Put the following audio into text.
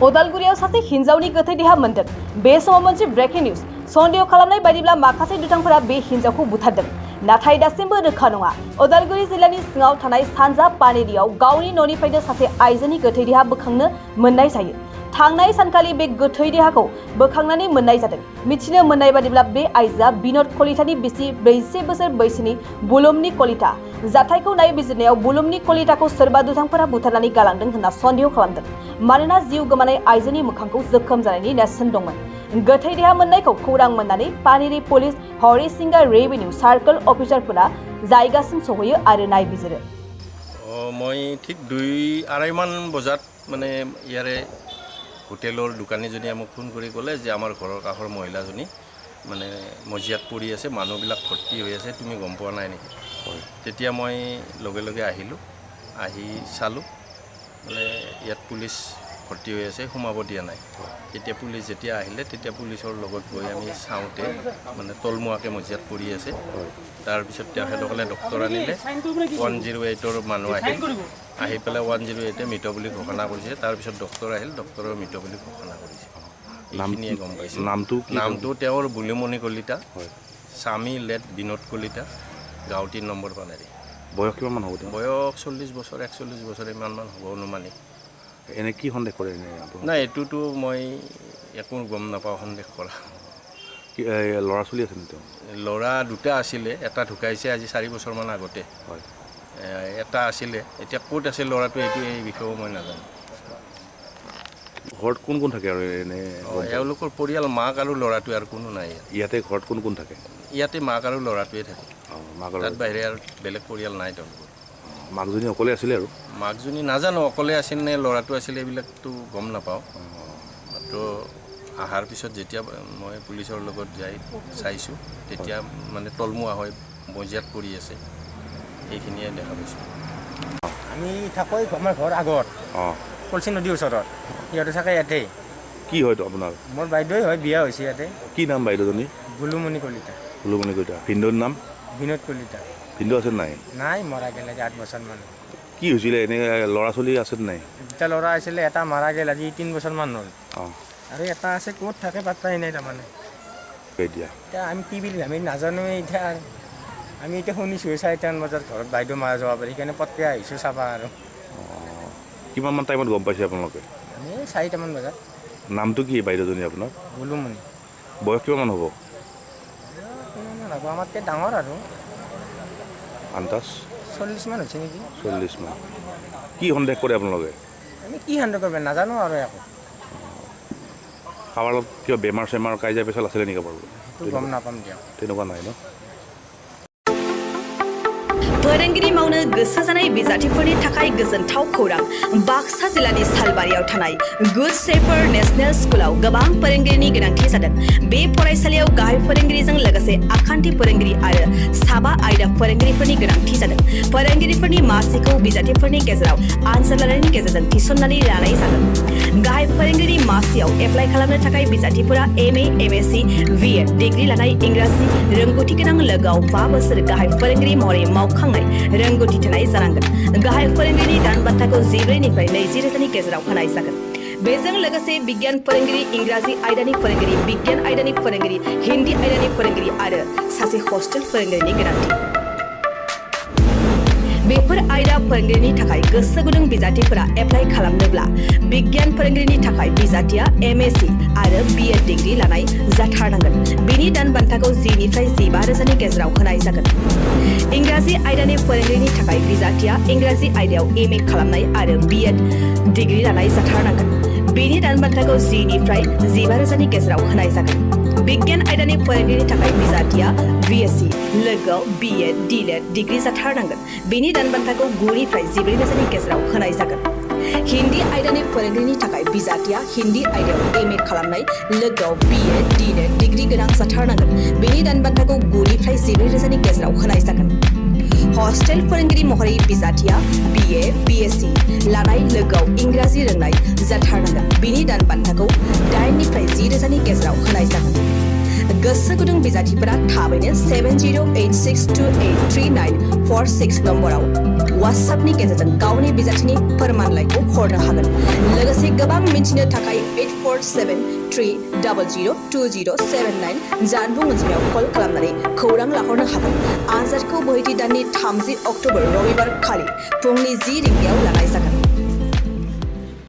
अदालगुरियाव सासे हिन्जावनि गोथै देहा मोनदों। बे समाव मोनसे ब्रेकिं निउज। सन्देह खालामनाय बायदिब्ला माखासे दुथांफोरा बे हिन्जावखौ बुथारदों। नाथाय दासिमबो रोखा नङा। अदालगुरि जिल्लानि सिङाव थानाय सानजा पानेरियाव गावनि न'निफ्रायनो सासे आइजोनि गोथै देहा बोखांनो मोननाय जायो। थांनाय सानखालि बे गोथै देहाखौ बोखांनानै मोननाय जादों। मिथिनो मोननाय बादिब्ला बे आइजोआ बिनोद कलितानि बिसि 41 बोसोर बैसोनि बुलुमनि कलिता। जाथायखौ नायबिजिरनायाव बुलुमनि कलिताखौ सोरबा दुथांफोरा बुथारनानै गालांदों होनना सन्देह खालामदों। मानोना जिउ गोमानाय आइजोनि मोखांखौ जोखोम जानायनि नेरसोन दंमोन। गोथै देहा मोननायखौ खौरां मोननानै पानेरि पुलिस हरिसिंगा रेभिनिउ सार्कल अफिसारफोरा जायगासिम सहैयो आरो नायबिजिरो। মই ঠিক 2-2:30 মান বজাত মানে ইয়াৰে হোটেলৰ দোকানীজনীয়ে মোক ফোন কৰি ক'লে যে আমাৰ ঘৰৰ কাষৰ মহিলাজনী মানে মজিয়াত পৰি আছে, মানুহবিলাক ভৰ্তি হৈ আছে, তুমি গম পোৱা নাই নেকি? তেতিয়া মই লগে লগে আহিলোঁ, আহি চালোঁ মানে ইয়াত পুলিচ ভৰ্তি হৈ আছে, সোমাব দিয়া নাই। তেতিয়া পুলিচ যেতিয়া আহিলে তেতিয়া পুলিচৰ লগত গৈ আমি চাওঁতে মানে তলমুৱাকৈ মজিয়াত পৰি আছে। তাৰপিছত তেখেতসকলে ডক্টৰ আনিলে, 108ৰ মানুহ আহিল, আহি পেলাই 108এ মৃত বুলি ঘোষণা কৰিছে। তাৰপিছত ডক্টৰ আহিল, ডক্টৰৰ মৃত বুলি ঘোষণা কৰিছে। এইখিনিয়ে গম পাইছোঁ। নামটো তেওঁৰ বুলুমণি কলিতা, স্বামী লেট বিনোদ কলিতা, গাঁও 3 নম্বৰ পানেৰী। বয়স কিমান হ'ব? বয়স 40 বছৰ 41 বছৰ ইমান হ'ব অনুমানিক। এনে কি সন্দেহ কৰে? নাই, এইটোতো মই একো গম নাপাওঁ সন্দেহ কৰা। ল'ৰা ছোৱালী আছে নেকি? ল'ৰা 2টা আছিলে, এটা ঢুকাইছে আজি 4 বছৰমান আগতে। হয়, এটা আছিলে, এতিয়া ক'ত আছে ল'ৰাটো এইটো এই বিষয়েও মই নাজানো। ঘৰত কোন কোন থাকে আৰু এনে? এওঁলোকৰ পৰিয়াল মাক আৰু ল'ৰাটোৱে, আৰু কোনো নাই। ইয়াতে ঘৰত কোন কোন থাকে? ইয়াতে মাক আৰু ল'ৰাটোৱে থাকে। মাক তাত বাহিৰে আৰু বেলেগ পৰিয়াল নাই তেওঁলোকৰ। মাকজনী অকলে আছিলে? আৰু মাকজনী নাজানো অকলে আছিল নে ল'ৰাটো আছিলে, এইবিলাকতো গম নাপাওঁ। মাত্ৰ অহাৰ পিছত যেতিয়া মই পুলিচৰ লগত যাই চাইছোঁ তেতিয়া মানে তলমুৱা হৈ মজিয়াত পৰি আছে, এইখিনিয়ে দেখা পাইছোঁ। আমি থাকোঁ আমাৰ ঘৰ আগত কলচি নদীৰ ওচৰত, সিহঁতে থাকে ইয়াতে। কি হয়তো আপোনাৰ? মোৰ বাইদেউৱে হয়, বিয়া হৈছে ইয়াতে। কি নাম বাইদেউজনী? বুলুমণি কলিতা। বুলুমণি কলিতা। ভিনদেউৰ নাম? বিনোদ কলিতা। ভিনদেউ আছে নাই? নাই, মৰা গেল আজি 8 বছৰমান। কি হৈছিলে? এনে ল'ৰা ছোৱালী আছে নাই? দুটা ল'ৰা আছিলে, এটা মাৰা গেল আজি 3 বছৰমান হ'ল। অঁ, আৰু এটা আছে, ক'ত থাকে পাত্তাই নাই তাৰমানে। এতিয়া আমি কি বুলি আমি নাজানো। এতিয়া আমি এতিয়া শুনিছোঁ 4টামান বজাত ঘৰত বাইদেউ মাৰা যাব পাৰি, সেইকাৰণে পটকে আহিছোঁ চাবা। আৰু কিমানমান টাইমত গম পাইছে আপোনালোকে? আমি 4টামান বজাত। নামটো কি বাইদেউজনী আপোনাৰ? বুলুমণি। বয়স কিমান হ'ব? কিমানমান হ'ব, আমাতকৈ ডাঙৰ আৰু আন্দাজ 40 মান হৈছে নেকি। 40 মান। কি সন্দেহ কৰে আপোনালোকে? আমি কি সন্দেহ কৰিব নাজানো আৰু একো। কাৰোবাৰ লগত কিবা বেমাৰ চেমাৰ কাজিয়া পেচাল আছিলে নেকি বাৰু? সেইটো গম নাপাম দিয়া। তেনেকুৱা নাই ন? फोरोंगिरि मावनो गोसो जानाय बिजाथिफोरनि थाखाय गोजोनथाव खौरां। बाक्सा जिल्लानि सालबारियाव थानाय गुड शेफार्ड नेशनेल स्कुलाव गोबां फोरोंगिरिनि गोनांथि जादों। बे फरायसालियाव गाहाय फोरोंगिरिजों लोगोसे आखान्थि फोरोंगिरि आरो साबा आयदा फोरोंगिरिफोरनि गोनांथि जादों। फोरोंगिरिफोरनि मासिखौ बिजाथिफोरनि गेजेराव आनजाद लानायनि गेजेरजों थिसननानै लानाय जागोन। गाहाय फोरोंगिरि मासियाव एप्लाइ खालामनो थाखाय बिजाथिफोरा MA, MSc, BEd डिग्री लानाय इंराजि रोंगौथि गोनां लोगोआव 5 बोसोर गाहाय फोरोंगिरि महरै मावखांनाय रोंगौथि थानाय जानांगोन। गाहाय फोरोंगिरिनि दान बान्थाखौ 14निफ्राय 20,000नि गेजेराव होनाय जागोन। बेजों लोगोसे बिगियान फोरोंगिरि, इंराजि आयदानि फोरोंगिरि, बिगियान आयदानि फोरोंगिरि, हिन्दी आयदानि फोरोंगिरि आरो सासे हस्टेल फोरोंगिरिनि गोनांथि। बेफोर आयदा फोरोंगिरिनि थाखाय गोसो गुदुं बिजाथिफोरा एप्लाइ खालामनोब्ला बिगियान फोरोंगिरिनि थाखाय बिजाथिया MSc आरो BEd डिग्री लानाय जाथारनांगोन। बिनि दान बान्थाखौ 10निफ्राय 15,000नि गेजेराव होनाय जागोन। इंराजि आयदानि फोरोंगिरिनि थाखाय बिजाथिया इंराजि आयदायाव MA खालामनाय आरो BEd डिग्री लानाय जाथारनांगोन। बिनि दान बान्थाखौ 10निफ्राय 15,000नि गेजेराव होनाय जागोन। बिगियान आयदानि फोरोंगिरिनि थाखाय बिजाथिया BSc लोगोआव BEd DLED डिग्री जाथारनांगोन। बिनि दान बान्थाखौ 9निफ्राय 14,000नि गेजेराव होनाय जागोन। हिन्दी आयदानि फोरोंगिरिनि थाखाय बिजाथिया हिन्दी आयदायाव MA खालामनाय लोगोआव BEd DLED डिग्री गोनां जाथारनांगोन। बिनि दान बान्थाखौ 9निफ्राय 14,000नि गेजेराव होनाय जागोन। हस्टेल फोरोंगिरि महरै बिजाथिया BA, BSc लानाय लोगोआव इंराजि रोंनाय जाथारनांगोन। बिनि दान बान्थाखौ 8निफ्राय 10,000नि गेजेराव होनाय जागोन। गोसो गुदुं बिजाथिफोरा थाबैनो 7086283946 नम्बराव WhatsAppनि गेजेरजों गावनि बिजाथिनि फोरमानलाइखौ हरनो हागोन लोगोसे गोबां मिन्थिनो थाखाय 8473002079 जानबुं अनजिमायाव कल खालामनानै खौरां लाहरनो हागोन आनजादखौ बोहैथि दाननि 30 अक्ट'बर रबिबार खालि फुंनि 10 रिंगायाव लानाय जागोन